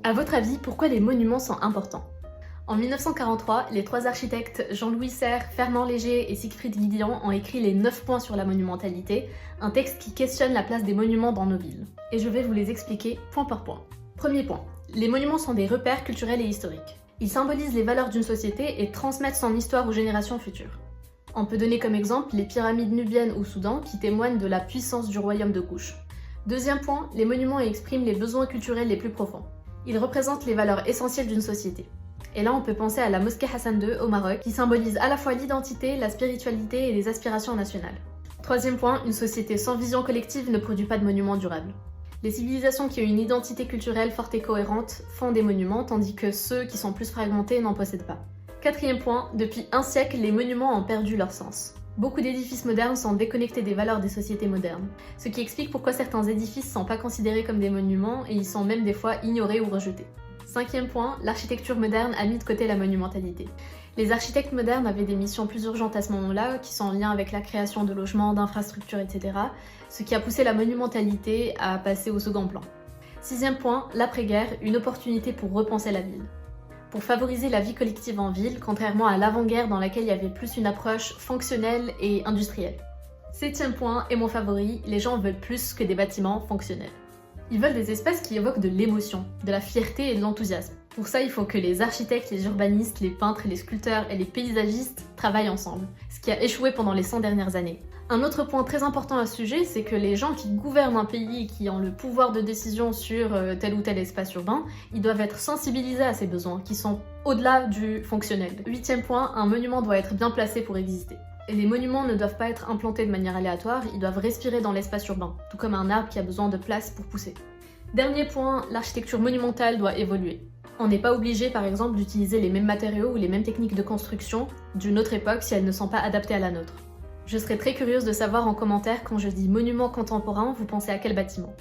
À votre avis, pourquoi les monuments sont importants? En 1943, les trois architectes Jean-Louis Serre, Fernand Léger et Siegfried Giedian ont écrit les 9 points sur la monumentalité, un texte qui questionne la place des monuments dans nos villes. Et je vais vous les expliquer point par point. Premier point, les monuments sont des repères culturels et historiques. Ils symbolisent les valeurs d'une société et transmettent son histoire aux générations futures. On peut donner comme exemple les pyramides nubiennes au Soudan qui témoignent de la puissance du royaume de Kouch. Deuxième point, les monuments expriment les besoins culturels les plus profonds. Ils représentent les valeurs essentielles d'une société. Et là, on peut penser à la mosquée Hassan II au Maroc, qui symbolise à la fois l'identité, la spiritualité et les aspirations nationales. Troisième point, une société sans vision collective ne produit pas de monuments durables. Les civilisations qui ont une identité culturelle forte et cohérente font des monuments, tandis que ceux qui sont plus fragmentés n'en possèdent pas. Quatrième point, depuis un siècle, les monuments ont perdu leur sens. Beaucoup d'édifices modernes sont déconnectés des valeurs des sociétés modernes, ce qui explique pourquoi certains édifices ne sont pas considérés comme des monuments et ils sont même des fois ignorés ou rejetés. Cinquième point, l'architecture moderne a mis de côté la monumentalité. Les architectes modernes avaient des missions plus urgentes à ce moment-là, qui sont en lien avec la création de logements, d'infrastructures, etc., ce qui a poussé la monumentalité à passer au second plan. Sixième point, l'après-guerre, une opportunité pour repenser la ville. Pour favoriser la vie collective en ville, contrairement à l'avant-guerre dans laquelle il y avait plus une approche fonctionnelle et industrielle. Septième point, et mon favori, les gens veulent plus que des bâtiments fonctionnels. Ils veulent des espaces qui évoquent de l'émotion, de la fierté et de l'enthousiasme. Pour ça, il faut que les architectes, les urbanistes, les peintres, les sculpteurs et les paysagistes travaillent ensemble, ce qui a échoué pendant les 100 dernières années. Un autre point très important à ce sujet, c'est que les gens qui gouvernent un pays et qui ont le pouvoir de décision sur tel ou tel espace urbain, ils doivent être sensibilisés à ces besoins, qui sont au-delà du fonctionnel. Huitième point, un monument doit être bien placé pour exister. Et les monuments ne doivent pas être implantés de manière aléatoire, ils doivent respirer dans l'espace urbain, tout comme un arbre qui a besoin de place pour pousser. Dernier point, l'architecture monumentale doit évoluer. On n'est pas obligé par exemple d'utiliser les mêmes matériaux ou les mêmes techniques de construction d'une autre époque si elles ne sont pas adaptées à la nôtre. Je serais très curieuse de savoir en commentaire quand je dis monument contemporain, vous pensez à quel bâtiment?